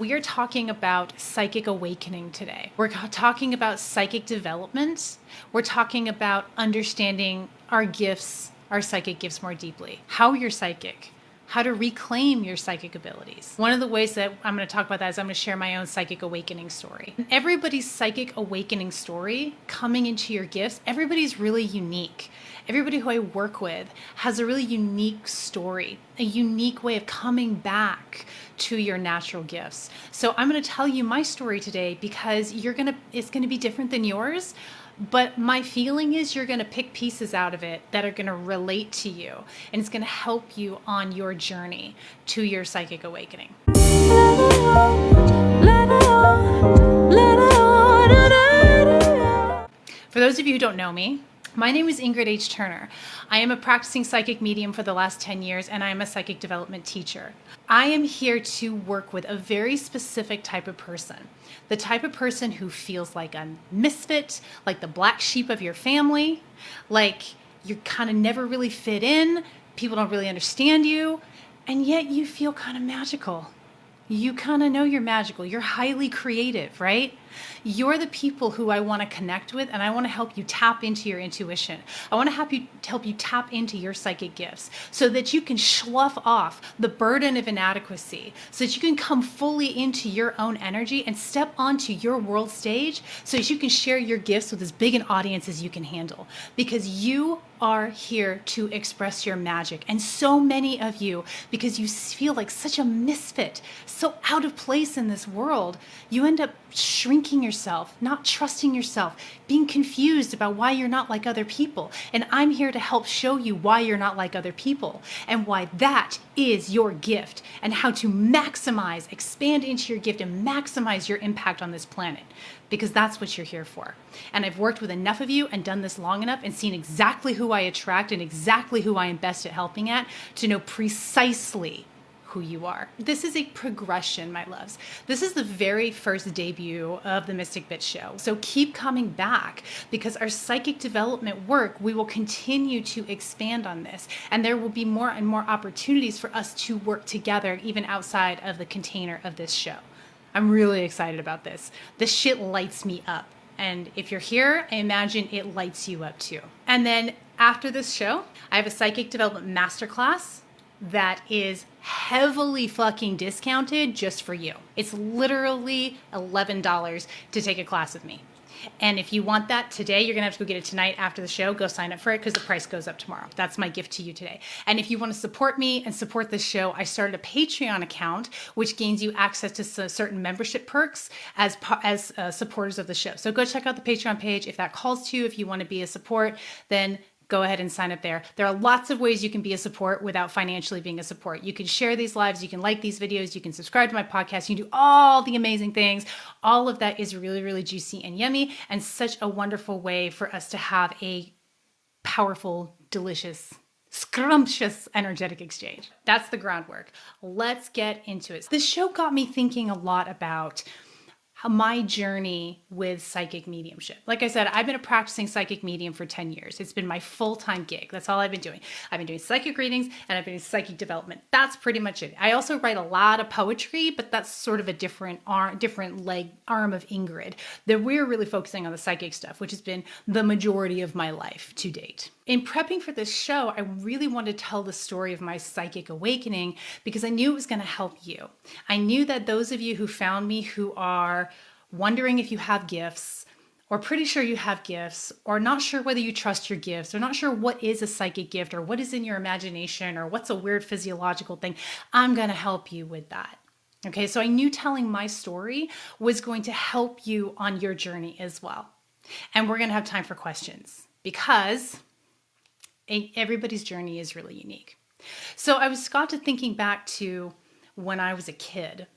We are talking about psychic awakening today. We're talking about psychic development. We're talking about understanding our gifts, our psychic gifts more deeply. How you're psychic, how to reclaim your psychic abilities. One of the ways that I'm going to talk about that is I'm going to share my own psychic awakening story. Everybody's psychic awakening story, coming into your gifts, everybody's really unique. Everybody who I work with has a really unique story, a unique way of coming back to your natural gifts. So I'm going to tell you my story today because it's going to be different than yours. But my feeling is you're going to pick pieces out of it that are going to relate to you, and it's going to help you on your journey to your psychic awakening. For those of you who don't know me, my name is Ingrid H. Turner. I am a practicing psychic medium for the last 10 years, and I am a psychic development teacher. I am here to work with a very specific type of person. The type of person who feels like a misfit, like the black sheep of your family, like you kind of never really fit in, people don't really understand you, and yet you feel kind of magical. You kind of know you're magical. You're highly creative, right? You're the people who I want to connect with, and I want to help you tap into your intuition. I want to help you tap into your psychic gifts so that you can slough off the burden of inadequacy, so that you can come fully into your own energy and step onto your world stage so that you can share your gifts with as big an audience as you can handle. Because you are here to express your magic. And so many of you, because you feel like such a misfit, so out of place in this world, you end up shrinking yourself, not trusting yourself, being confused about why you're not like other people. And I'm here to help show you why you're not like other people and why that is your gift and how to maximize, expand into your gift and maximize your impact on this planet, because that's what you're here for. And I've worked with enough of you and done this long enough and seen exactly who I attract and exactly who I am best at helping at to know precisely who you are. This is a progression, my loves. This is the very first debut of the Mystic Bitch Show. So keep coming back, because our psychic development work, we will continue to expand on this. And there will be more and more opportunities for us to work together, even outside of the container of this show. I'm really excited about this. This shit lights me up. And if you're here, I imagine it lights you up too. And then after this show, I have a psychic development masterclass that is heavily fucking discounted just for you. It's literally $11 to take a class with me. And if you want that today, you're going to have to go get it tonight after the show. Go sign up for it because the price goes up tomorrow. That's my gift to you today. And if you want to support me and support this show, I started a Patreon account, which gains you access to certain membership perks as supporters of the show. So go check out the Patreon page. If that calls to you, if you want to be a support, then go ahead and sign up there. There are lots of ways you can be a support without financially being a support. You can share these lives, you can like these videos, you can subscribe to my podcast, you can do all the amazing things. All of that is really, really juicy and yummy, and such a wonderful way for us to have a powerful, delicious, scrumptious energetic exchange. That's the groundwork. Let's get into it. This show got me thinking a lot about my journey with psychic mediumship. Like I said, I've been a practicing psychic medium for 10 years. It's been my full-time gig. That's all I've been doing. I've been doing psychic readings and I've been doing psychic development. That's pretty much it. I also write a lot of poetry, but that's sort of a different arm of Ingrid. That we're really focusing on the psychic stuff, which has been the majority of my life to date. In prepping for this show, I really wanted to tell the story of my psychic awakening because I knew it was going to help you. I knew that those of you who found me who are wondering if you have gifts, or pretty sure you have gifts, or not sure whether you trust your gifts, or not sure what is a psychic gift, or what is in your imagination, or what's a weird physiological thing, I'm going to help you with that. Okay, so I knew telling my story was going to help you on your journey as well. And we're going to have time for questions because everybody's journey is really unique. So I got to thinking back to when I was a kid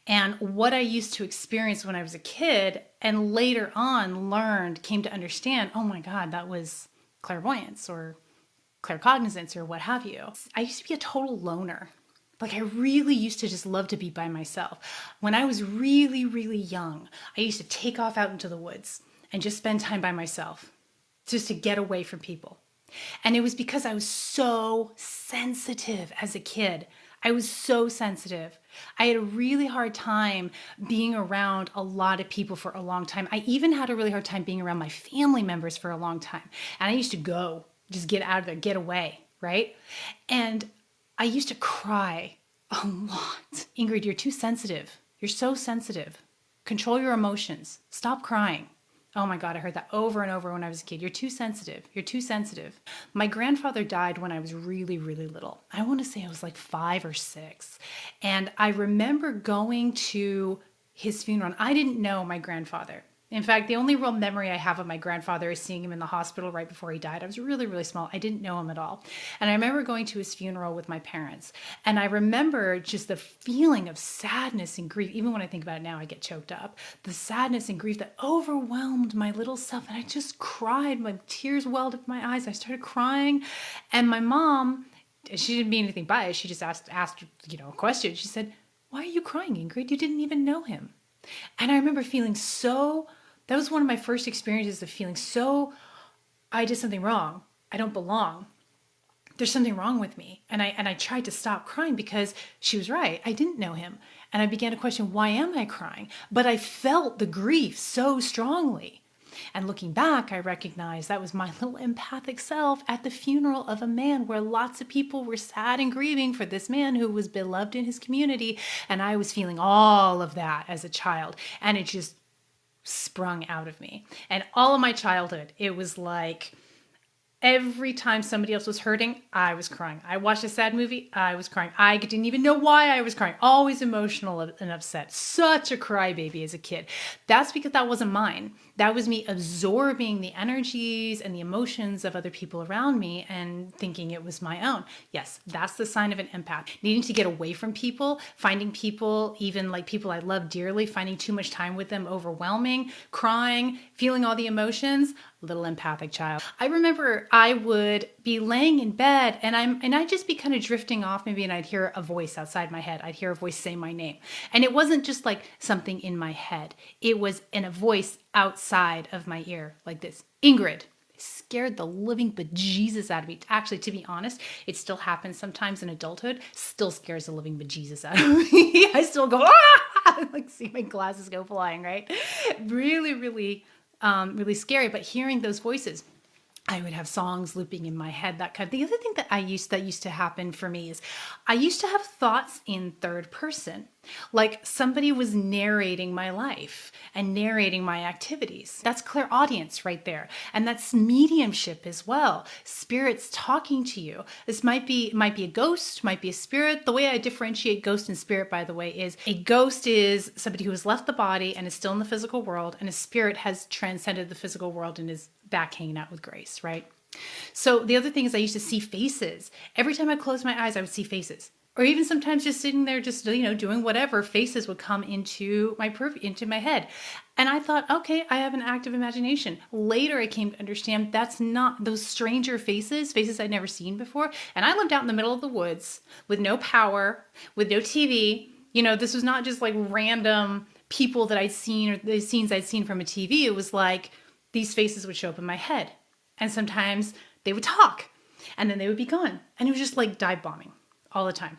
and what I used to experience when I was a kid, and later on came to understand, oh my God, that was clairvoyance or claircognizance or what have you. I used to be a total loner. Like I really used to just love to be by myself. When I was really, really young, I used to take off out into the woods and just spend time by myself, just to get away from people. And it was because I was so sensitive as a kid. I was so sensitive. I had a really hard time being around a lot of people for a long time. I even had a really hard time being around my family members for a long time. And I used to go, just get out of there, get away, right? And I used to cry a lot. Ingrid, you're too sensitive. You're so sensitive. Control your emotions. Stop crying. Oh my God, I heard that over and over when I was a kid. You're too sensitive. You're too sensitive. My grandfather died when I was really, really little. I want to say I was like 5 or 6. And I remember going to his funeral. And I didn't know my grandfather. In fact, the only real memory I have of my grandfather is seeing him in the hospital right before he died. I was really, really small. I didn't know him at all. And I remember going to his funeral with my parents. And I remember just the feeling of sadness and grief. Even when I think about it now, I get choked up. The sadness and grief that overwhelmed my little self. And I just cried. My tears welled up my eyes. I started crying. And my mom, she didn't mean anything by it. She just asked a question. She said, "Why are you crying, Ingrid? You didn't even know him." And I remember feeling that was one of my first experiences of feeling I did something wrong. I don't belong. There's something wrong with me. And I tried to stop crying because she was right. I didn't know him. And I began to question, why am I crying? But I felt the grief so strongly. And looking back, I recognized that was my little empathic self at the funeral of a man where lots of people were sad and grieving for this man who was beloved in his community. And I was feeling all of that as a child. And it just sprung out of me. And all of my childhood, it was like every time somebody else was hurting, I was crying. I watched a sad movie, I was crying. I didn't even know why I was crying. Always emotional and upset. Such a crybaby as a kid. That's because that wasn't mine. That was me absorbing the energies and the emotions of other people around me and thinking it was my own. Yes, that's the sign of an empath. Needing to get away from people, finding people, even like people I love dearly, finding too much time with them overwhelming, crying, feeling all the emotions. Little empathic child. I remember I would be laying in bed and I'd just be kind of drifting off maybe, and I'd hear a voice outside my head. I'd hear a voice say my name. And it wasn't just like something in my head. It was in a voice outside of my ear like this. Ingrid. It scared the living bejesus out of me. Actually, to be honest, it still happens sometimes in adulthood. Still scares the living bejesus out of me. I still go, ah! Like see my glasses go flying, right? Really, really really scary. But hearing those voices, I would have songs looping in my head, that kind of. The other thing that used to happen for me is I used to have thoughts in third person, like somebody was narrating my life and narrating my activities. That's clairaudience right there, and that's mediumship as well. Spirits talking to you. This might be a ghost, might be a spirit. The way I differentiate ghost and spirit, by the way, is a ghost is somebody who has left the body and is still in the physical world, and a spirit has transcended the physical world and is back hanging out with grace, right? So the other thing is I used to see faces. Every time I closed my eyes, I would see faces. Or even sometimes just sitting there, just, doing whatever, faces would come into my head. And I thought, okay, I have an active imagination. Later, I came to understand that's not those stranger faces I'd never seen before. And I lived out in the middle of the woods with no power, with no TV. This was not just like random people that I'd seen or the scenes I'd seen from a TV. It was like, these faces would show up in my head. And sometimes they would talk and then they would be gone. And it was just like dive bombing all the time.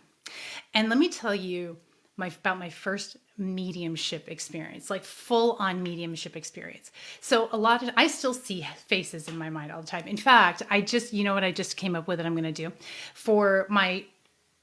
And let me tell you about my first mediumship experience, like full on mediumship experience. So I still see faces in my mind all the time. In fact, I just came up with that I'm going to do for my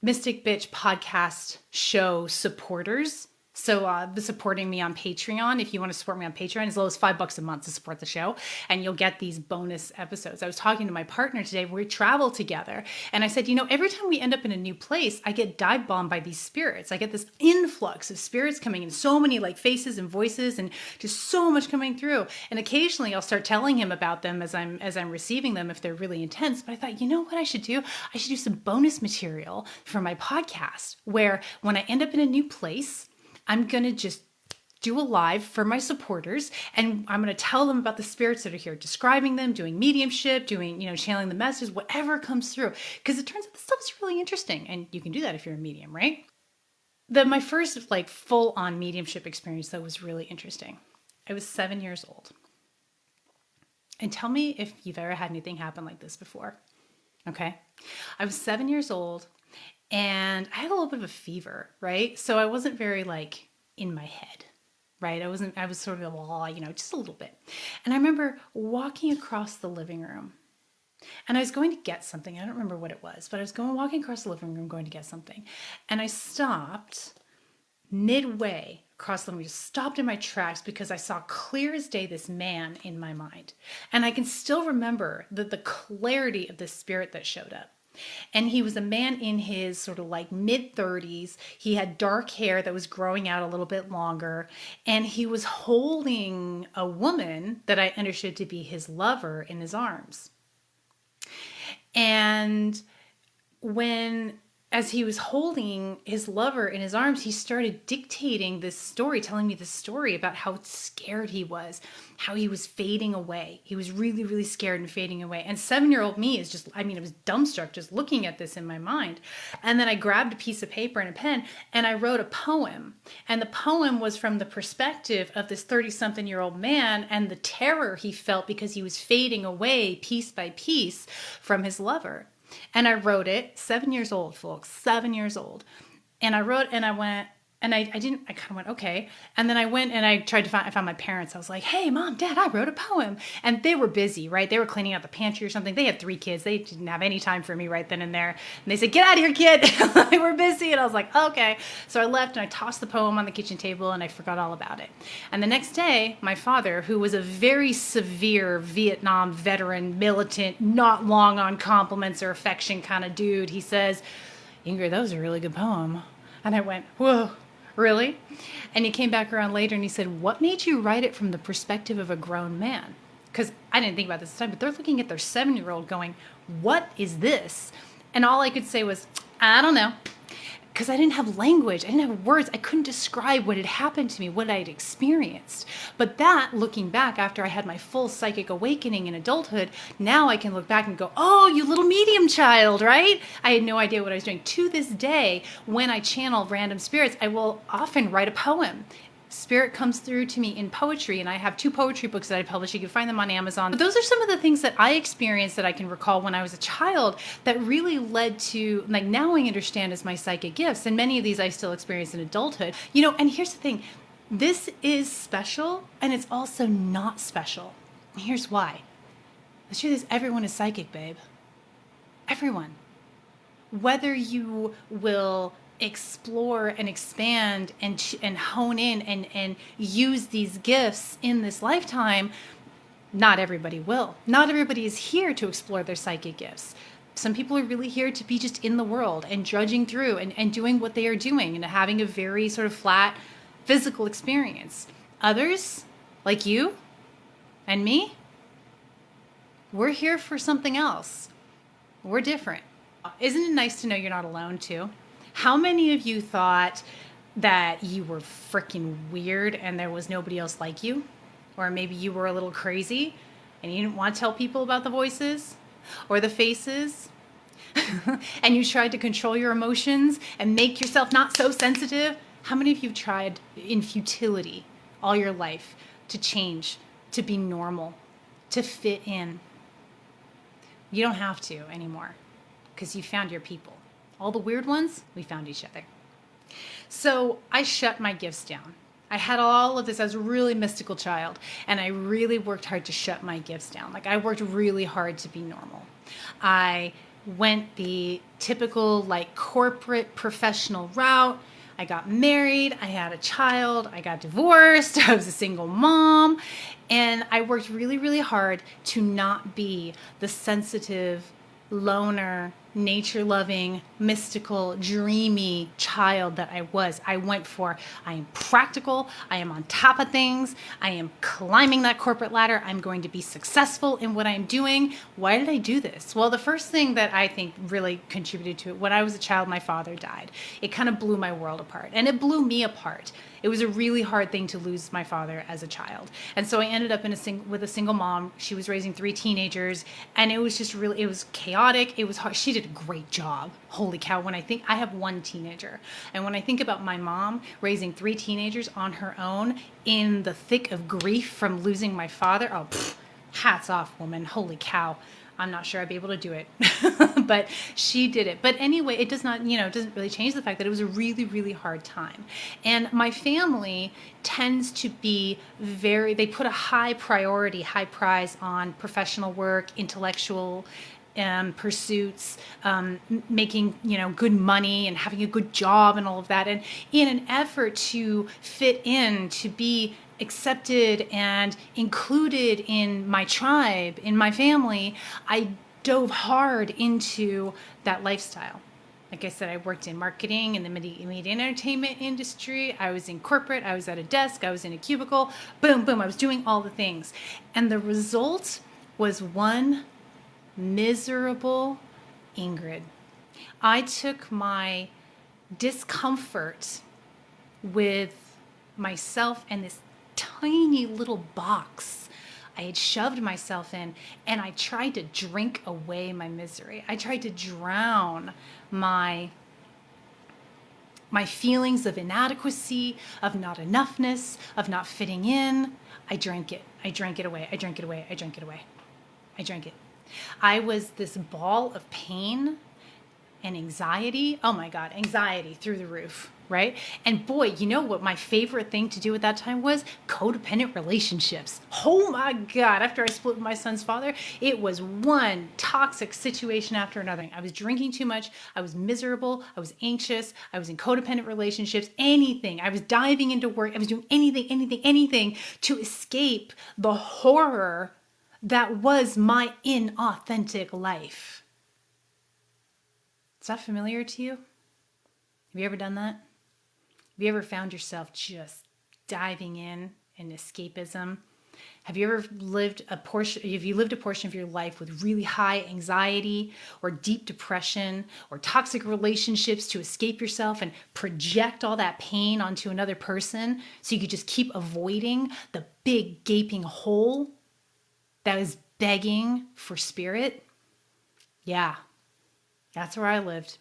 Mystic Bitch podcast show supporters. So supporting me on Patreon, if you want to support me on Patreon, as low as $5 a month to support the show, and you'll get these bonus episodes. I was talking to my partner today. We travel together, and I said, every time we end up in a new place, I get dive bombed by these spirits. I get this influx of spirits coming in, so many like faces and voices, and just so much coming through. And occasionally, I'll start telling him about them as I'm receiving them if they're really intense. But I thought, what I should do? I should do some bonus material for my podcast, where when I end up in a new place, I'm going to just do a live for my supporters, and I'm going to tell them about the spirits that are here, describing them, doing mediumship, doing, channeling the messages, whatever comes through. Because it turns out this stuff is really interesting, and you can do that if you're a medium, right? My first like full-on mediumship experience, though, was really interesting. I was 7 years old. And tell me if you've ever had anything happen like this before. Okay? I was 7 years old, and I had a little bit of a fever, right? So I wasn't very like in my head, right? I was sort of, just a little bit. And I remember walking across the living room, and I was going to get something. I don't remember what it was, but I was walking across the living room going to get something. And I stopped midway across the living room, just stopped in my tracks because I saw clear as day this man in my mind. And I can still remember the clarity of the spirit that showed up. And he was a man in his sort of like mid 30s. He had dark hair that was growing out a little bit longer. And he was holding a woman that I understood to be his lover in his arms. And as he was holding his lover in his arms, he started dictating this story, telling me this story about how scared he was, how he was fading away. He was really, really scared and fading away. And 7-year-old me is just, I was dumbstruck just looking at this in my mind. And then I grabbed a piece of paper and a pen and I wrote a poem. And the poem was from the perspective of this 30-something-year-old man and the terror he felt because he was fading away piece by piece from his lover. And I wrote it, 7 years old, folks, 7 years old. And I wrote, and I went, and I kind of went, okay. And then I went and I found my parents. I was like, hey, Mom, Dad, I wrote a poem. And they were busy, right? They were cleaning out the pantry or something. They had 3 kids. They didn't have any time for me right then and there. And they said, get out of here, kid. They were busy. And I was like, okay. So I left and I tossed the poem on the kitchen table and I forgot all about it. And the next day, my father, who was a very severe Vietnam veteran, militant, not long on compliments or affection kind of dude, he says, Ingrid, that was a really good poem. And I went, whoa. Really? And he came back around later and he said, what made you write it from the perspective of a grown man? Because I didn't think about this at the time, but they're looking at their 7-year-old going, what is this? And all I could say was, I don't know. Because I didn't have language. I didn't have words. I couldn't describe what had happened to me, what I'd experienced. But that, looking back after I had my full psychic awakening in adulthood, now I can look back and go, oh, you little medium child, right? I had no idea what I was doing. To this day, when I channel random spirits, I will often write a poem. Spirit comes through to me in poetry, and I have 2 poetry books that I publish. You can find them on Amazon. But those are some of the things that I experienced that I can recall when I was a child that really led to, like, now I understand as my psychic gifts, and many of these I still experience in adulthood. And here's the thing. This is special, and it's also not special. Here's why. The truth is, everyone is psychic, babe. Everyone. Whether you will explore and expand and hone in and use these gifts in this lifetime, not everybody will. Not everybody is here to explore their psychic gifts. Some people are really here to be just in the world and drudging through and doing what they are doing and having a very sort of flat physical experience. Others, like you and me, we're here for something else. We're different. Isn't it nice to know you're not alone too? How many of you thought that you were freaking weird and there was nobody else like you? Or maybe you were a little crazy and you didn't want to tell people about the voices or the faces? And you tried to control your emotions and make yourself not so sensitive? How many of you tried in futility all your life to change, to be normal, to fit in? You don't have to anymore because you found your people. All the weird ones, we found each other. So I shut my gifts down. I had all of this. I was a really mystical child, and I really worked hard to shut my gifts down. Like, I worked really hard to be normal. I went the typical, like, corporate professional route. I got married. I had a child. I got divorced. I was a single mom. And I worked really, really hard to not be the sensitive, loner, nature-loving, mystical, dreamy child that I was. I went for, I am practical, I am on top of things, I am climbing that corporate ladder, I'm going to be successful in what I'm doing. Why did I do this? Well, the first thing that I think really contributed to it, when I was a child, my father died. It kind of blew my world apart, and it blew me apart. It was a really hard thing to lose my father as a child. And so I ended up with a single mom. She was raising 3 teenagers, and it was just really, it was chaotic. It was hard. She did a great job. Holy cow. When I have 1 teenager, and when I think about my mom raising 3 teenagers on her own in the thick of grief from losing my father, hats off, woman. Holy cow. I'm not sure I'd be able to do it, but she did it. But anyway, it does not, it doesn't really change the fact that it was a really, really hard time. And my family tends to be they put a high priority, high prize on professional work, intellectual pursuits, making good money and having a good job and all of that, and in an effort to fit in, to be accepted and included in my tribe, in my family, I dove hard into that lifestyle. Like I said, I worked in marketing in the media entertainment industry. I was in corporate. I was at a desk. I was in a cubicle. Boom, boom. I was doing all the things. And the result was one miserable Ingrid. I took my discomfort with myself and this tiny little box I had shoved myself in, and I tried to drink away my misery. I tried to drown my feelings of inadequacy, of not enoughness, of not fitting in. I drank it. I drank it away. I drank it away. I drank it away. I drank it. I was this ball of pain and anxiety. Oh my God, anxiety through the roof, right? And boy, you know what my favorite thing to do at that time was? Codependent relationships. Oh my God, after I split with my son's father, it was one toxic situation after another. I was drinking too much. I was miserable. I was anxious. I was in codependent relationships, anything. I was diving into work. I was doing anything to escape the horror that was my inauthentic life. Is that familiar to you? Have you ever done that? Have you ever found yourself just diving in escapism? Have you ever lived a portion of your life with really high anxiety or deep depression or toxic relationships to escape yourself and project all that pain onto another person so you could just keep avoiding the big gaping hole that is begging for spirit? Yeah. That's where I lived.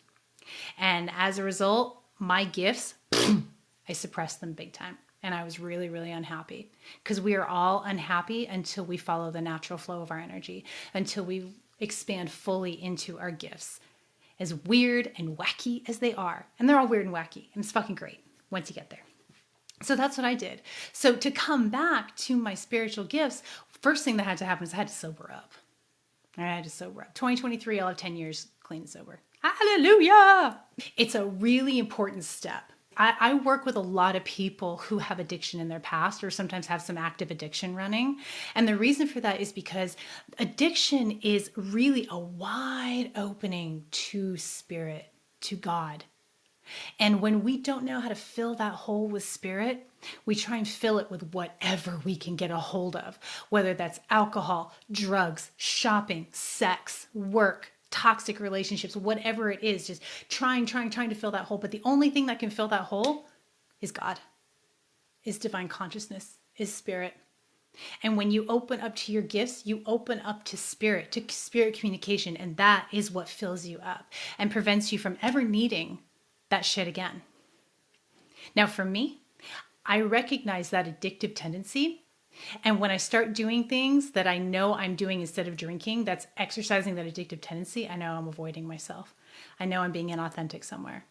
And as a result, my gifts, I suppressed them big time. And I was really, really unhappy, because we are all unhappy until we follow the natural flow of our energy, until we expand fully into our gifts, as weird and wacky as they are. And they're all weird and wacky. And it's fucking great once you get there. So that's what I did. So to come back to my spiritual gifts, first thing that had to happen is I had to sober up. I had to sober up. 2023, I'll have 10 years clean and sober. Hallelujah! It's a really important step. I work with a lot of people who have addiction in their past, or sometimes have some active addiction running. And the reason for that is because addiction is really a wide opening to spirit, to God. And when we don't know how to fill that hole with spirit, we try and fill it with whatever we can get a hold of, whether that's alcohol, drugs, shopping, sex, work, toxic relationships, whatever it is, just trying to fill that hole. But the only thing that can fill that hole is God, is divine consciousness, is spirit. And when you open up to your gifts, you open up to spirit communication. And that is what fills you up and prevents you from ever needing that shit again. Now, for me, I recognize that addictive tendency. And when I start doing things that I know I'm doing instead of drinking, that's exercising that addictive tendency, I know I'm avoiding myself. I know I'm being inauthentic somewhere.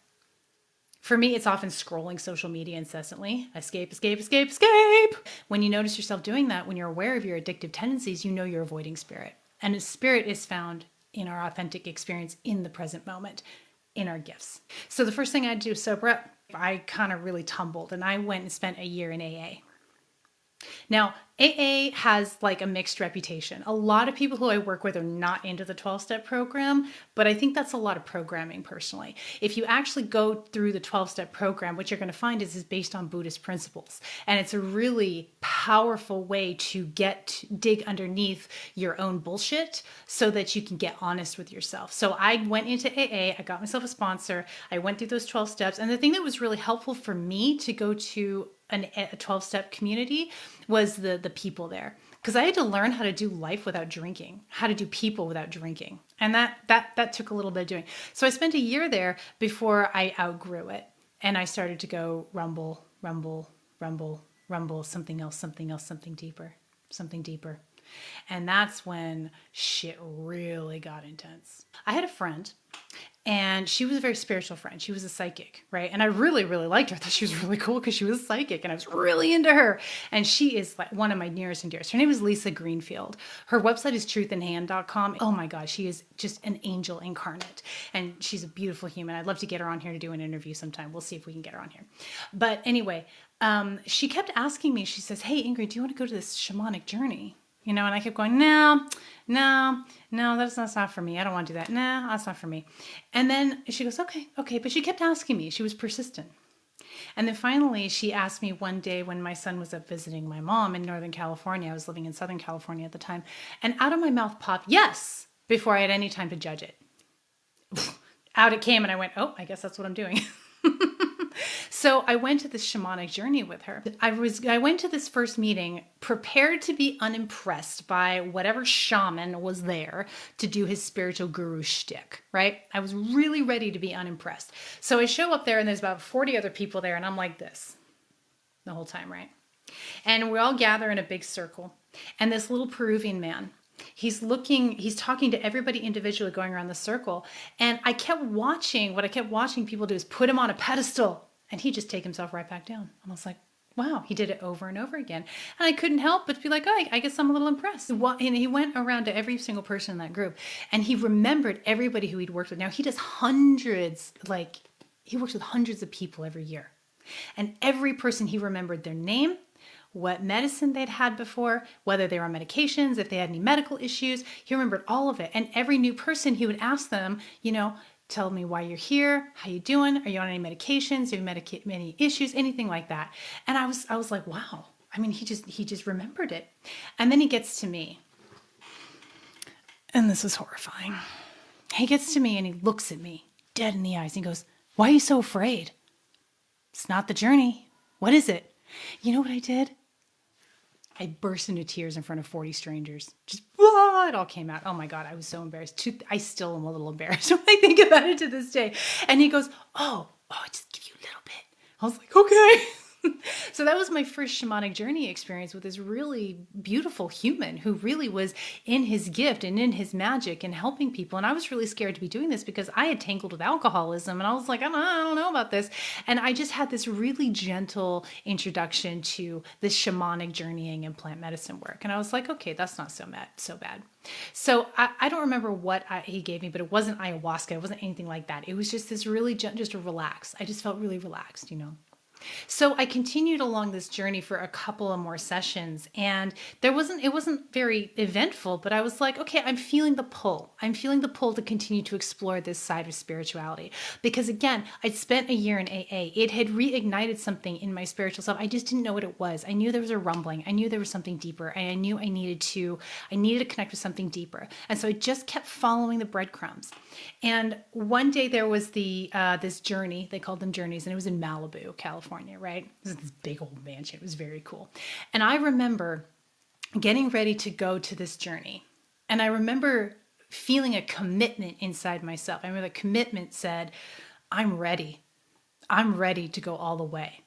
For me, it's often scrolling social media incessantly. Escape. When you notice yourself doing that, when you're aware of your addictive tendencies, you know you're avoiding spirit. And spirit is found in our authentic experience in the present moment, in our gifts. So the first thing I had to do was sober up. I kind of really tumbled, and I went and spent a year in AA. Now, AA has like a mixed reputation. A lot of people who I work with are not into the 12-step program, but I think that's a lot of programming personally. If you actually go through the 12-step program, what you're going to find is based on Buddhist principles. And it's a really powerful way to dig underneath your own bullshit so that you can get honest with yourself. So I went into AA, I got myself a sponsor, I went through those 12 steps. And the thing that was really helpful for me to go to a 12-step community was the people there, because I had to learn how to do life without drinking, how to do people without drinking, and that took a little bit of doing. So I spent a year there before I outgrew it, and I started to go rumble, something else, something deeper, And that's when shit really got intense. I had a friend, and she was a very spiritual friend. She was a psychic, right? And I really, really liked her. I thought she was really cool because she was psychic and I was really into her. And she is like one of my nearest and dearest. Her name is Lisa Greenfield. Her website is truthinhand.com. Oh my God, she is just an angel incarnate. And she's a beautiful human. I'd love to get her on here to do an interview sometime. We'll see if we can get her on here. But anyway, she kept asking me, she says, hey, Ingrid, do you want to go to this shamanic journey? And I kept going, no, that's not for me. I don't want to do that. Nah, that's not for me. And then she goes, okay. But she kept asking me. She was persistent. And then finally, she asked me one day when my son was up visiting my mom in Northern California. I was living in Southern California at the time. And out of my mouth popped, yes, before I had any time to judge it. Out it came and I went, oh, I guess that's what I'm doing. So I went to this shamanic journey with her. I went to this first meeting prepared to be unimpressed by whatever shaman was there to do his spiritual guru shtick, right? I was really ready to be unimpressed. So I show up there and there's about 40 other people there and I'm like this the whole time, right? And we all gather in a big circle. And this little Peruvian man, he's talking to everybody individually going around the circle. And what I kept watching people do is put him on a pedestal and he'd just take himself right back down. And I was like, wow, he did it over and over again. And I couldn't help but be like, oh, I guess I'm a little impressed. And he went around to every single person in that group and he remembered everybody who he'd worked with. Now he does he works with hundreds of people every year. And every person he remembered their name, what medicine they'd had before, whether they were on medications, if they had any medical issues. He remembered all of it. And every new person, he would ask them, tell me why you're here, how you doing, are you on any medications, do you have any issues, anything like that. And I was like, wow. I mean, he just remembered it. And then he gets to me. And this is horrifying. He gets to me and he looks at me dead in the eyes. And he goes, why are you so afraid? It's not the journey. What is it? You know what I did? I burst into tears in front of 40 strangers. Just, it all came out. Oh my God, I was so embarrassed. I still am a little embarrassed when I think about it to this day. And he goes, oh, just give you a little bit. I was like, okay. So that was my first shamanic journey experience with this really beautiful human who really was in his gift and in his magic and helping people. And I was really scared to be doing this because I had tangled with alcoholism and I was like, I don't know about this. And I just had this really gentle introduction to this shamanic journeying and plant medicine work. And I was like, okay, that's not so bad. So I don't remember what he gave me, but it wasn't ayahuasca. It wasn't anything like that. It was just this really just a relax. I just felt really relaxed, So I continued along this journey for a couple of more sessions and it wasn't very eventful, but I was like, okay, I'm feeling the pull. I'm feeling the pull to continue to explore this side of spirituality because again, I'd spent a year in AA. It had reignited something in my spiritual self. I just didn't know what it was. I knew there was a rumbling. I knew there was something deeper and I knew I needed to connect with something deeper. And so I just kept following the breadcrumbs. And one day there was this journey, they called them journeys, and it was in Malibu, California. Right? This is this big old mansion. It was very cool. And I remember getting ready to go to this journey. And I remember feeling a commitment inside myself. I remember the commitment said, I'm ready. I'm ready to go all the way.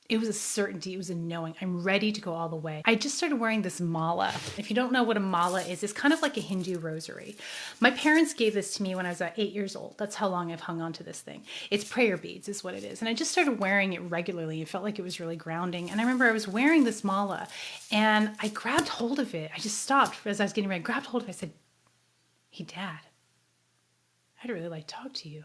It was a certainty. It was a knowing. I'm ready to go all the way. I just started wearing this mala. If you don't know what a mala is, it's kind of like a Hindu rosary. My parents gave this to me when I was 8 years old. That's how long I've hung on to this thing. It's prayer beads is what it is. And I just started wearing it regularly. It felt like it was really grounding. And I remember I was wearing this mala and I grabbed hold of it. I just stopped as I was getting ready. I grabbed hold of it. I said, hey, Dad, I'd really like to talk to you.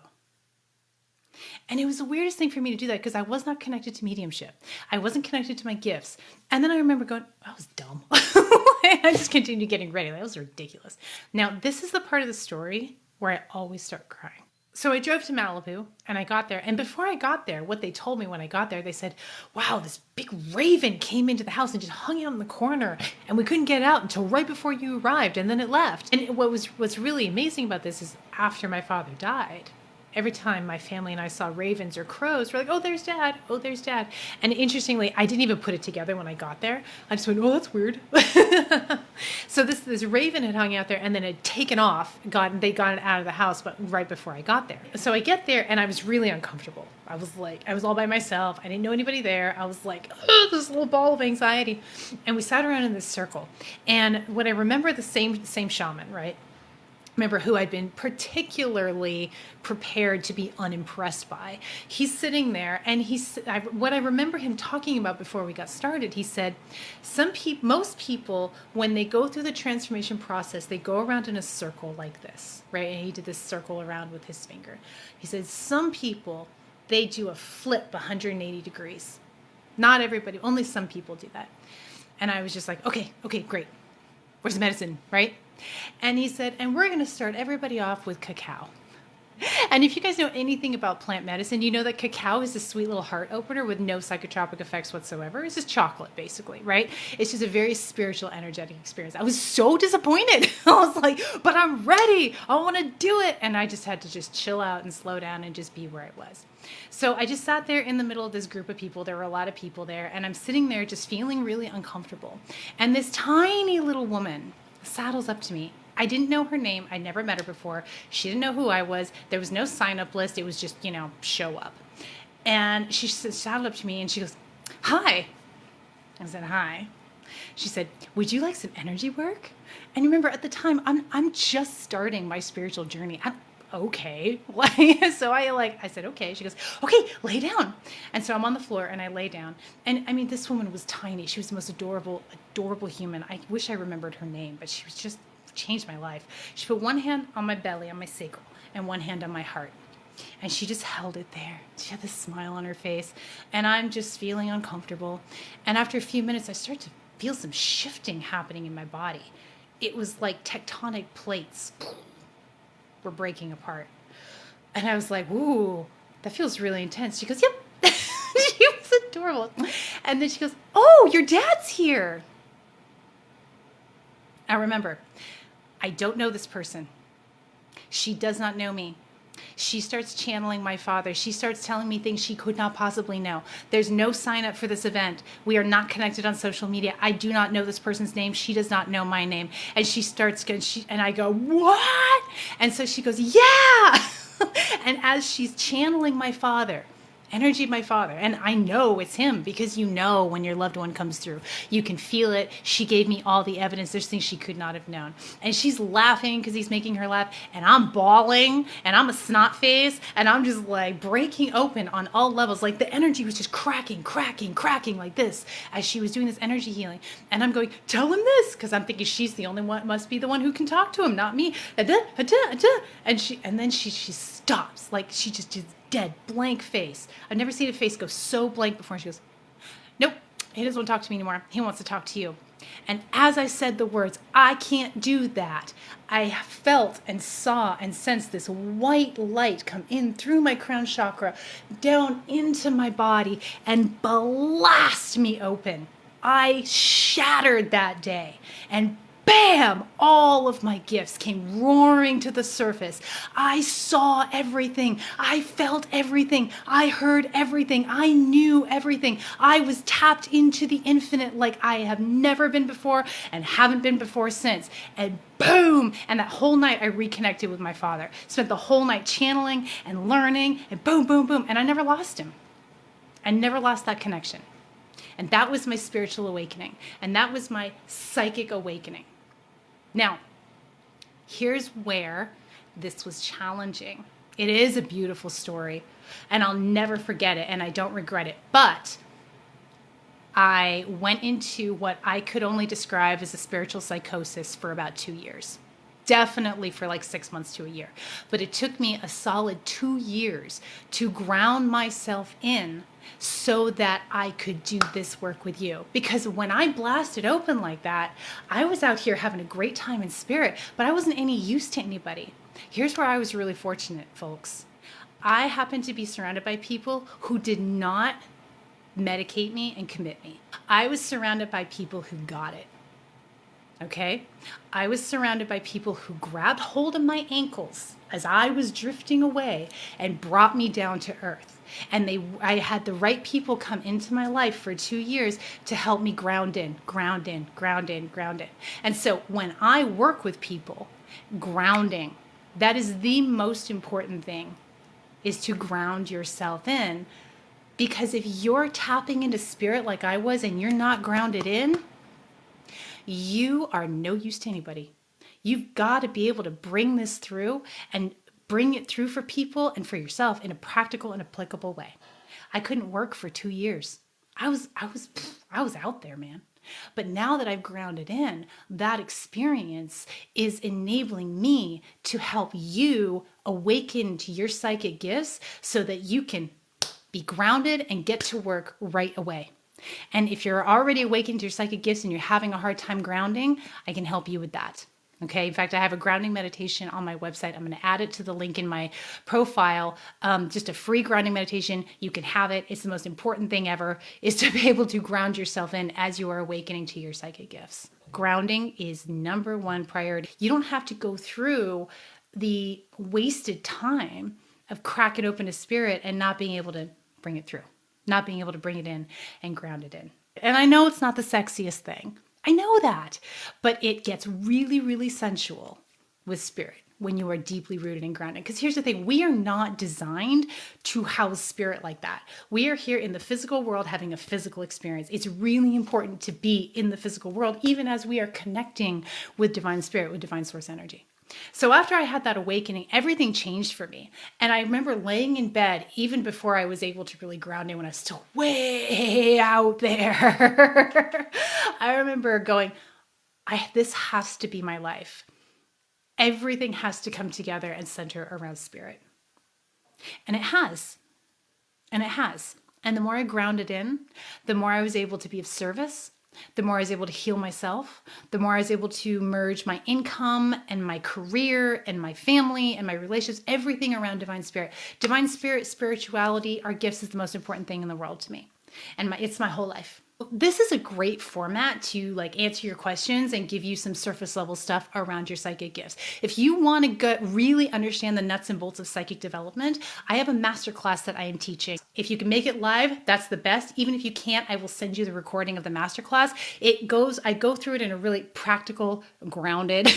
And it was the weirdest thing for me to do that because I was not connected to mediumship. I wasn't connected to my gifts. And then I remember going, I was dumb. I just continued getting ready. That was ridiculous. Now, this is the part of the story where I always start crying. So I drove to Malibu and I got there. And before I got there, what they told me when I got there, they said, wow, this big raven came into the house and just hung out in the corner and we couldn't get it out until right before you arrived and then it left. And what's really amazing about this is after my father died, every time my family and I saw ravens or crows, we're like, oh, there's dad. Oh, there's dad. And interestingly, I didn't even put it together when I got there. I just went, oh, that's weird. So this raven had hung out there and then had taken off. They got it out of the house, but right before I got there. So I get there and I was really uncomfortable. I was all by myself. I didn't know anybody there. I was like, oh, this little ball of anxiety. And we sat around in this circle. And when I remember the same shaman, right? Remember who I'd been particularly prepared to be unimpressed by. He's sitting there, and what I remember him talking about before we got started, he said, most people, when they go through the transformation process, they go around in a circle like this, right? And he did this circle around with his finger. He said, some people, they do a flip 180 degrees. Not everybody, only some people do that. And I was just like, okay, great. Where's the medicine, right? And he said, and we're going to start everybody off with cacao. And if you guys know anything about plant medicine, you know that cacao is a sweet little heart opener with no psychotropic effects whatsoever. It's just chocolate, basically, right? It's just a very spiritual, energetic experience. I was so disappointed. I was like, but I'm ready. I want to do it. And I just had to just chill out and slow down and just be where I was. So I just sat there in the middle of this group of people. There were a lot of people there. And I'm sitting there just feeling really uncomfortable. And this tiny little woman saddles up to me. I didn't know her name. I'd never met her before. She didn't know who I was. There was no sign-up list. It was just, show up. And she saddled up to me and she goes, hi. I said, hi. She said, would you like some energy work? And remember, at the time, I'm just starting my spiritual journey. Okay. So I said, okay. She goes, okay, lay down. And so I'm on the floor and I lay down. And I mean, this woman was tiny. She was the most adorable human. I wish I remembered her name, but she was just changed my life. She put one hand on my belly, on my sacral, and one hand on my heart. And she just held it there. She had this smile on her face. And I'm just feeling uncomfortable. And after a few minutes, I start to feel some shifting happening in my body. It was like tectonic plates were breaking apart. And I was like, ooh, that feels really intense. She goes, yep. She was adorable. And then she goes, oh, your dad's here. Now remember, I don't know this person. She does not know me. She starts channeling my father. She starts telling me things she could not possibly know. There's no sign up for this event. We are not connected on social media. I do not know this person's name. She does not know my name. And she starts, and I go, what? And so she goes, yeah. And as she's channeling my father, energy of my father, and I know it's him because when your loved one comes through, you can feel it. She gave me all the evidence. There's things she could not have known. And she's laughing because he's making her laugh, and I'm bawling, and I'm a snot face, and I'm just like breaking open on all levels. Like the energy was just cracking like this as she was doing this energy healing. And I'm going, tell him this, because I'm thinking she's the only one, must be the one who can talk to him, not me. And then she stops, like she just dead, blank face. I've never seen a face go so blank before. And she goes, nope, he doesn't want to talk to me anymore. He wants to talk to you. And as I said the words, I can't do that, I felt and saw and sensed this white light come in through my crown chakra, down into my body, and blast me open. I shattered that day, and bam! All of my gifts came roaring to the surface. I saw everything. I felt everything. I heard everything. I knew everything. I was tapped into the infinite like I have never been before and haven't been before since. And boom! And that whole night I reconnected with my father. Spent the whole night channeling and learning, and boom, boom, boom. And I never lost him. I never lost that connection. And that was my spiritual awakening. And that was my psychic awakening. Now, here's where this was challenging. It is a beautiful story, and I'll never forget it, and I don't regret it. But I went into what I could only describe as a spiritual psychosis for about 2 years. Definitely for like 6 months to a year. But it took me a solid 2 years to ground myself in so that I could do this work with you. Because when I blasted open like that, I was out here having a great time in spirit, but I wasn't any use to anybody. Here's where I was really fortunate, folks. I happened to be surrounded by people who did not medicate me and commit me. I was surrounded by people who got it. Okay. I was surrounded by people who grabbed hold of my ankles as I was drifting away and brought me down to earth. And I had the right people come into my life for 2 years to help me ground in, ground in, ground in, ground in. And so when I work with people, grounding, that is the most important thing, is to ground yourself in. Because if you're tapping into spirit like I was and you're not grounded in, you are no use to anybody. You've got to be able to bring this through and bring it through for people and for yourself in a practical and applicable way. I couldn't work for 2 years. I was out there, man. But now that I've grounded in, that experience is enabling me to help you awaken to your psychic gifts so that you can be grounded and get to work right away. And if you're already awakened to your psychic gifts and you're having a hard time grounding, I can help you with that. Okay. In fact, I have a grounding meditation on my website. I'm going to add it to the link in my profile. Just a free grounding meditation. You can have it. It's the most important thing ever, is to be able to ground yourself in as you are awakening to your psychic gifts. Grounding is number one priority. You don't have to go through the wasted time of cracking open a spirit and not being able to bring it through, not being able to bring it in and ground it in. And I know it's not the sexiest thing. I know that, but it gets really, really sensual with spirit when you are deeply rooted and grounded. Because here's the thing, we are not designed to house spirit like that. We are here in the physical world having a physical experience. It's really important to be in the physical world, even as we are connecting with divine spirit, with divine source energy. So after I had that awakening, everything changed for me. And I remember laying in bed, even before I was able to really ground in, when I was still way out there. I remember going, this has to be my life. Everything has to come together and center around spirit. And it has. And it has. And the more I grounded in, the more I was able to be of service. The more I was able to heal myself, the more I was able to merge my income and my career and my family and my relationships, everything around divine spirit. Divine spirit, spirituality, our gifts is the most important thing in the world to me. And it's my whole life. This is a great format to answer your questions and give you some surface level stuff around your psychic gifts. If you want to really understand the nuts and bolts of psychic development, I have a masterclass that I am teaching. If you can make it live, that's the best. Even if you can't, I will send you the recording of the masterclass. I go through it in a really practical, grounded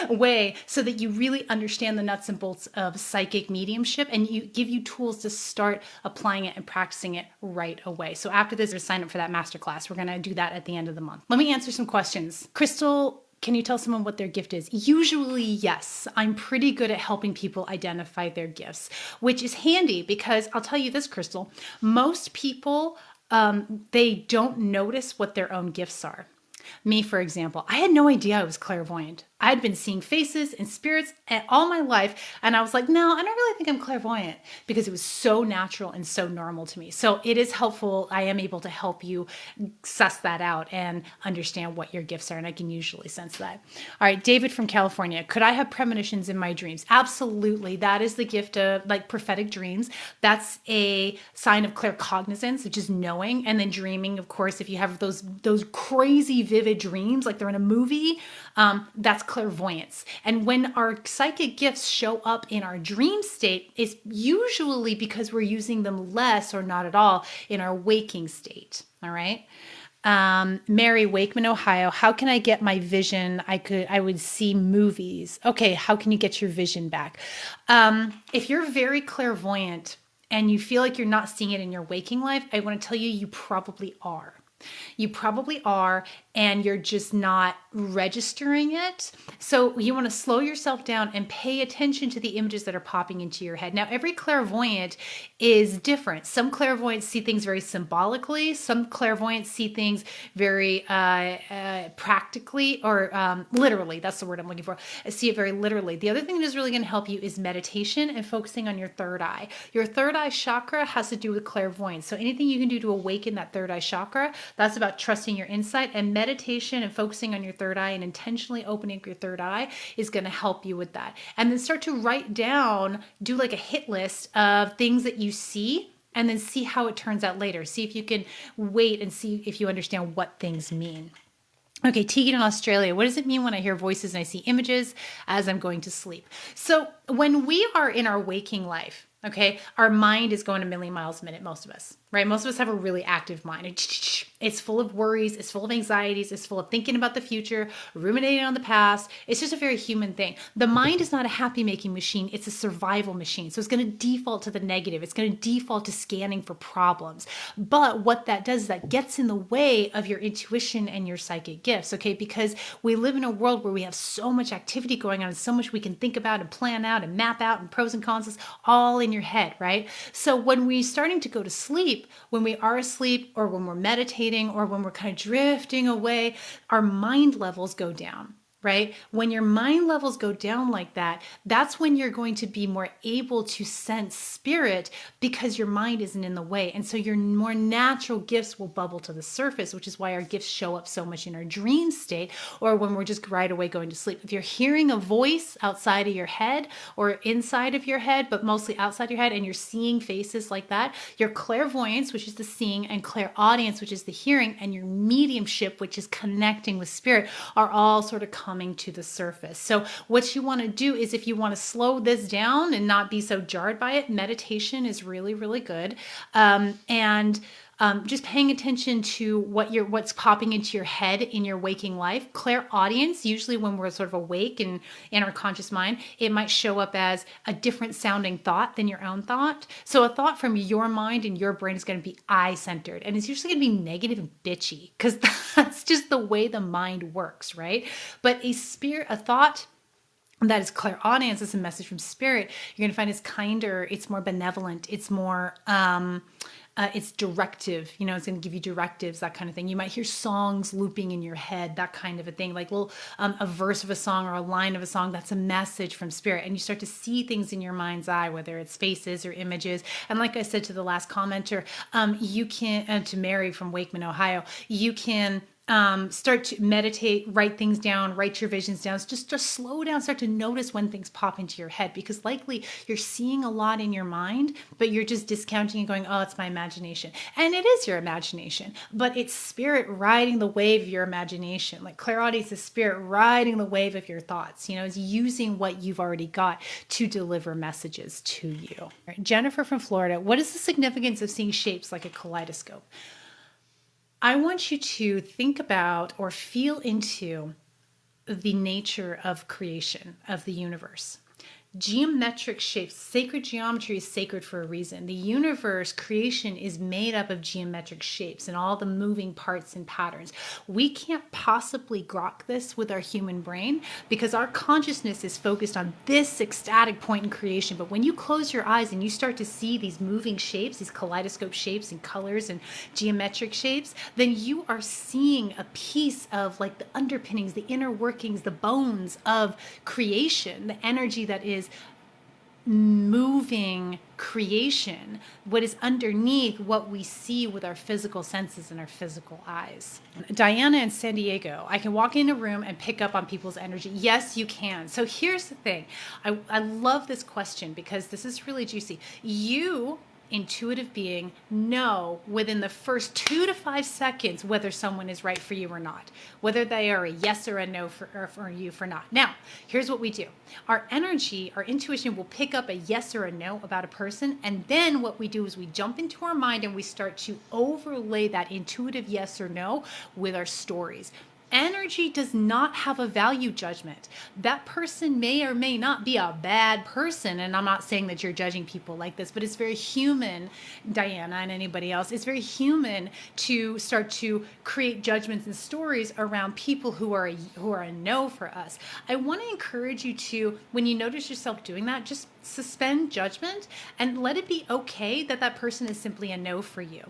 way so that you really understand the nuts and bolts of psychic mediumship, and give you tools to start applying it and practicing it right away. So after this, sign up for that masterclass. We're going to do that at the end of the month. Let me answer some questions. Crystal, can you tell someone what their gift is? Usually, yes. I'm pretty good at helping people identify their gifts, which is handy because I'll tell you this, Crystal, most people, they don't notice what their own gifts are. Me, for example, I had no idea I was clairvoyant. I had been seeing faces and spirits all my life, and I was like, no, I don't really think I'm clairvoyant, because it was so natural and so normal to me. So it is helpful. I am able to help you suss that out and understand what your gifts are, and I can usually sense that. All right, David from California, could I have premonitions in my dreams? Absolutely. That is the gift of prophetic dreams. That's a sign of claircognizance, which is knowing, and then dreaming, of course, if you have those crazy vivid dreams like they're in a movie, that's clairvoyance. And when our psychic gifts show up in our dream state, it's usually because we're using them less or not at all in our waking state. All right. Mary, Wakeman, Ohio. How can I get my vision? I would see movies. Okay. How can you get your vision back? If you're very clairvoyant and you feel like you're not seeing it in your waking life, I want to tell you, you probably are. You probably are, and you're just not registering it. So you want to slow yourself down and pay attention to the images that are popping into your head. Now, every clairvoyant is different. Some clairvoyants see things very symbolically. Some clairvoyants see things very practically, or literally. That's the word I'm looking for. I see it very literally. The other thing that is really going to help you is meditation and focusing on your third eye. Your third eye chakra has to do with clairvoyance. So anything you can do to awaken that third eye chakra, that's about trusting your insight, and meditation and focusing on your third eye and intentionally opening your third eye is going to help you with that. And then start to write down, do like a hit list of things that you see, and then see how it turns out later. See if you can wait and see if you understand what things mean. Okay, Tegan in Australia. What does it mean when I hear voices and I see images as I'm going to sleep? So when we are in our waking life, okay, our mind is going a million miles a minute, most of us, right? Most of us have a really active mind. It's full of worries, it's full of anxieties, it's full of thinking about the future, ruminating on the past. It's just a very human thing. The mind is not a happy making machine, it's a survival machine. So it's going to default to the negative, it's going to default to scanning for problems. But what that does is that gets in the way of your intuition and your psychic gifts, okay? Because we live in a world where we have so much activity going on and so much we can think about and plan out and map out and pros and cons, all in your head, right? So when we're starting to go to sleep, when we are asleep or when we're meditating or when we're kind of drifting away, our mind levels go down. Right? When your mind levels go down like that, that's when you're going to be more able to sense spirit because your mind isn't in the way. And so your more natural gifts will bubble to the surface, which is why our gifts show up so much in our dream state or when we're just right away going to sleep. If you're hearing a voice outside of your head or inside of your head, but mostly outside your head, and you're seeing faces like that, your clairvoyance, which is the seeing, and clairaudience, which is the hearing, and your mediumship, which is connecting with spirit, are all sort of coming to the surface. So what you want to do is, if you want to slow this down and not be so jarred by it, meditation is really, really good. And just paying attention to what's popping into your head in your waking life. Clairaudience, usually when we're sort of awake and in our conscious mind, it might show up as a different sounding thought than your own thought. So a thought from your mind and your brain is going to be I-centered, and it's usually going to be negative and bitchy because that's just the way the mind works, right? But a thought that is clairaudience, is a message from spirit, you're going to find it's kinder, it's more benevolent, it's more it's directive, it's going to give you directives, that kind of thing. You might hear songs looping in your head, that kind of a thing, like a verse of a song or a line of a song. That's a message from spirit. And you start to see things in your mind's eye, whether it's faces or images. And like I said to the last commenter, you can, to Mary from Wakeman, Ohio, you can start to meditate, write things down, write your visions down. Just slow down, start to notice when things pop into your head, because likely you're seeing a lot in your mind, but you're just discounting and going, oh, it's my imagination. And it is your imagination, but it's spirit riding the wave of your imagination. Like clairaudience is spirit riding the wave of your thoughts, is using what you've already got to deliver messages to you. Jennifer from Florida, what is the significance of seeing shapes like a kaleidoscope? I want you to think about or feel into the nature of creation, of the universe. Geometric shapes, sacred geometry is sacred for a reason. The universe, creation, is made up of geometric shapes and all the moving parts and patterns. We can't possibly grok this with our human brain because our consciousness is focused on this ecstatic point in creation. But when you close your eyes and you start to see these moving shapes, these kaleidoscope shapes and colors and geometric shapes, then you are seeing a piece of like the underpinnings, the inner workings, the bones of creation, the energy that is moving creation, what is underneath what we see with our physical senses and our physical eyes. Diana in San Diego, I can walk in a room and pick up on people's energy. Yes, you can. So here's the thing. I love this question because this is really juicy. You, intuitive being, know within the first 2 to 5 seconds whether someone is right for you or not, whether they are a yes or a no for you for not. Now, here's what we do. Our energy, our intuition will pick up a yes or a no about a person, and then what we do is we jump into our mind and we start to overlay that intuitive yes or no with our stories. Energy does not have a value judgment. That person may or may not be a bad person. And I'm not saying that you're judging people like this, but it's very human, Diana and anybody else, it's very human to start to create judgments and stories around people who are a no for us. I want to encourage you to, when you notice yourself doing that, just suspend judgment and let it be okay that that person is simply a no for you.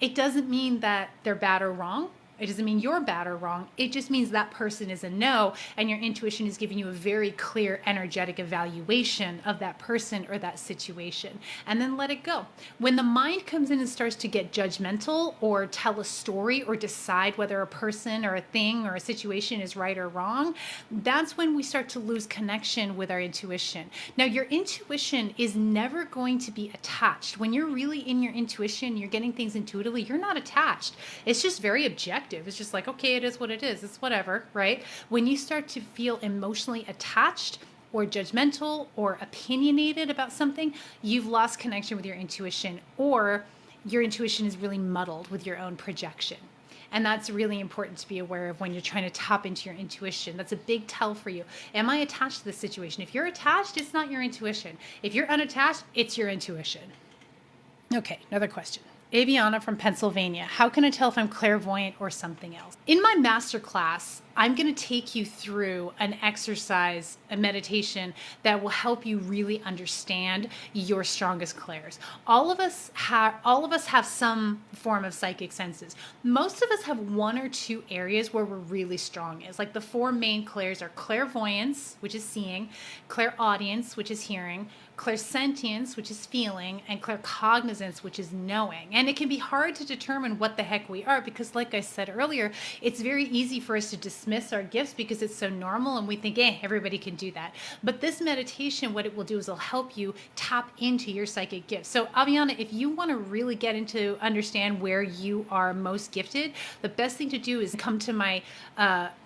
It doesn't mean that they're bad or wrong. It doesn't mean you're bad or wrong. It just means that person is a no, and your intuition is giving you a very clear energetic evaluation of that person or that situation. And then let it go. When the mind comes in and starts to get judgmental or tell a story or decide whether a person or a thing or a situation is right or wrong, that's when we start to lose connection with our intuition. Now, your intuition is never going to be attached. When you're really in your intuition, you're getting things intuitively, you're not attached. It's just very objective. objective. It's just like, okay, it is what it is. It's whatever, right? When you start to feel emotionally attached or judgmental or opinionated about something, you've lost connection with your intuition, or your intuition is really muddled with your own projection. And that's really important to be aware of when you're trying to tap into your intuition. That's a big tell for you. Am I attached to this situation? If you're attached, it's not your intuition. If you're unattached, it's your intuition. Okay, another question. Aviana from Pennsylvania. How can I tell if I'm clairvoyant or something else? In my masterclass, I'm going to take you through an exercise, a meditation that will help you really understand your strongest clairs. All of us have some form of psychic senses. Most of us have one or two areas where we're really strong. It's like the four main clairs are clairvoyance, which is seeing, clairaudience, which is hearing, clairsentience, which is feeling, and claircognizance, which is knowing. And it can be hard to determine what the heck we are because, like I said earlier, it's very easy for us to dismiss our gifts because it's so normal and we think, everybody can do that. But this meditation, what it will do is it'll help you tap into your psychic gifts. So Aviana, if you want to really get into understand where you are most gifted, the best thing to do is come to my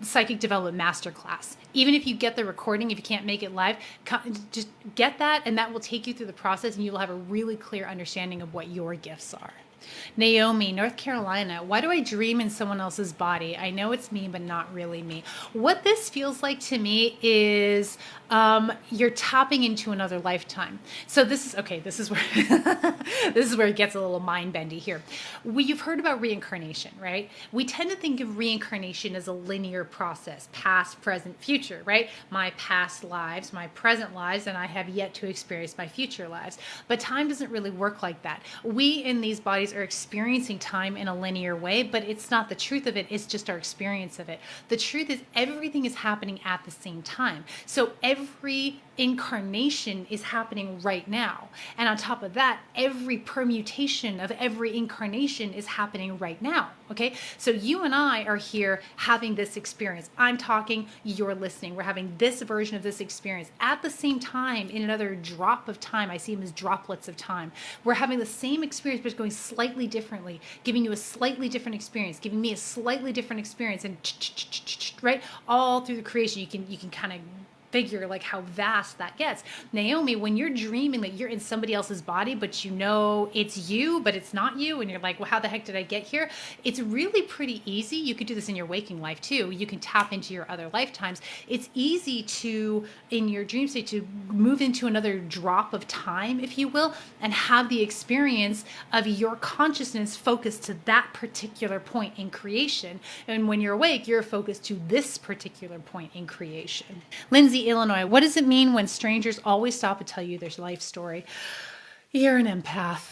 Psychic Development Masterclass. Even if you get the recording, if you can't make it live, just get that, and that will take you through the process and you will have a really clear understanding of what your gifts are. Naomi, North Carolina. Why do I dream in someone else's body? I know it's me, but not really me. What this feels like to me is you're tapping into another lifetime. So this is where this is where it gets a little mind bendy here. You've heard about reincarnation, right? We tend to think of reincarnation as a linear process, past, present, future, right? My past lives, my present lives, and I have yet to experience my future lives. But time doesn't really work like that. We in these bodies are experiencing time in a linear way, but it's not the truth of it. It's just our experience of it. The truth is everything is happening at the same time. So every incarnation is happening right now. And on top of that, every permutation of every incarnation is happening right now. Okay. So you and I are here having this experience. I'm talking, you're listening. We're having this version of this experience at the same time in another drop of time. I see them as droplets of time. We're having the same experience, but it's going slightly differently, giving you a slightly different experience, giving me a slightly different experience, and right all through the creation, you can kind of figure like how vast that gets. Naomi, when you're dreaming that you're in somebody else's body, but you know it's you, but it's not you, and you're like, well, how the heck did I get here? It's really pretty easy. You could do this in your waking life too. You can tap into your other lifetimes. It's easy to, in your dream state, to move into another drop of time, if you will, and have the experience of your consciousness focused to that particular point in creation. And when you're awake, you're focused to this particular point in creation. Lindsay, Illinois. What does it mean when strangers always stop and tell you their life story? You're an empath.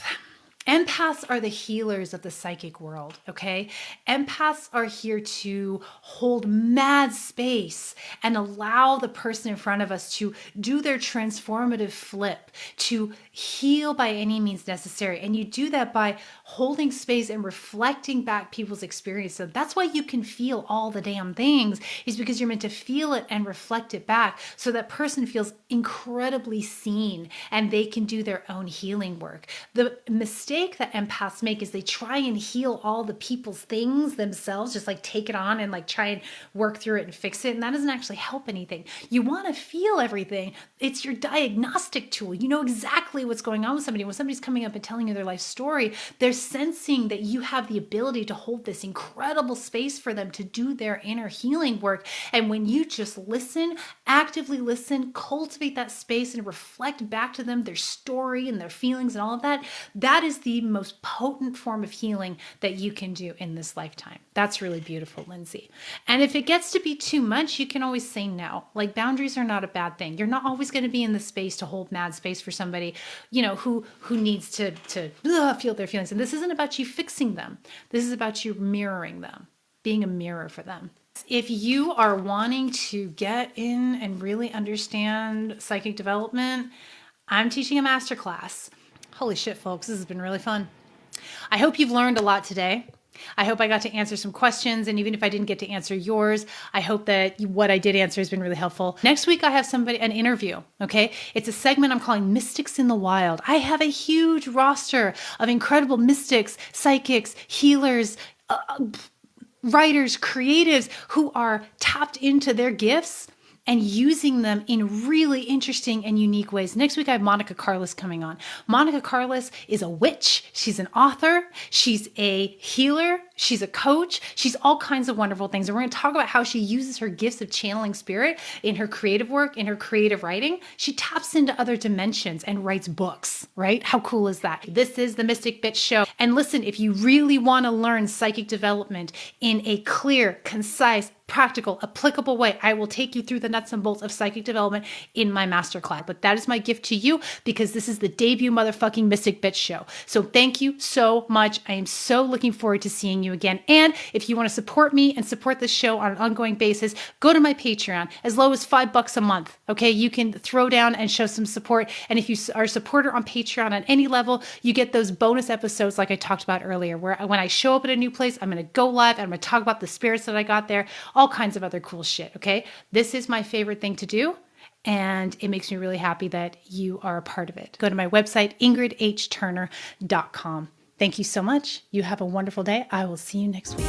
Empaths are the healers of the psychic world, okay? Empaths are here to hold mad space and allow the person in front of us to do their transformative flip, to heal by any means necessary. And you do that by holding space and reflecting back people's experience. So that's why you can feel all the damn things, is because you're meant to feel it and reflect it back so that person feels incredibly seen and they can do their own healing work. The mistake that empaths make is they try and heal all the people's things themselves, just like take it on and like try and work through it and fix it. And that doesn't actually help anything. You want to feel everything. It's your diagnostic tool. You know exactly what's going on with somebody. When somebody's coming up and telling you their life story, they're sensing that you have the ability to hold this incredible space for them to do their inner healing work. And when you just listen, actively listen, cultivate that space and reflect back to them their story and their feelings and all of that, that is the most potent form of healing that you can do in this lifetime. That's really beautiful, Lindsay. And if it gets to be too much, you can always say no. Like, boundaries are not a bad thing. You're not always going to be in the space to hold mad space for somebody, you know, who needs to feel their feelings. And this isn't about you fixing them. This is about you mirroring them, being a mirror for them. If you are wanting to get in and really understand psychic development, I'm teaching a masterclass. Holy shit, folks, this has been really fun. I hope you've learned a lot today. I hope I got to answer some questions. And even if I didn't get to answer yours, I hope that what I did answer has been really helpful. Next week, I have an interview. Okay. It's a segment I'm calling Mystics in the Wild. I have a huge roster of incredible mystics, psychics, healers, writers, creatives who are tapped into their gifts and using them in really interesting and unique ways. Next week, I have Monica Carlos coming on. Monica Carlos is a witch. She's an author. She's a healer. She's a coach. She's all kinds of wonderful things. And we're going to talk about how she uses her gifts of channeling spirit in her creative work, in her creative writing. She taps into other dimensions and writes books, right? How cool is that? This is the Mystic Bitch Show. And listen, if you really want to learn psychic development in a clear, concise, practical, applicable way, I will take you through the nuts and bolts of psychic development in my masterclass. But that is my gift to you because this is the debut motherfucking Mystic Bitch Show. So thank you so much. I am so looking forward to seeing you again. And if you want to support me and support this show on an ongoing basis, go to my Patreon as low as $5 a month. Okay, you can throw down and show some support. And if you are a supporter on Patreon on any level, you get those bonus episodes like I talked about earlier, where when I show up at a new place, I'm going to go live and I'm going to talk about the spirits that I got there, all kinds of other cool shit. Okay, this is my favorite thing to do. And it makes me really happy that you are a part of it. Go to my website, ingridhturner.com. Thank you so much. You have a wonderful day. I will see you next week.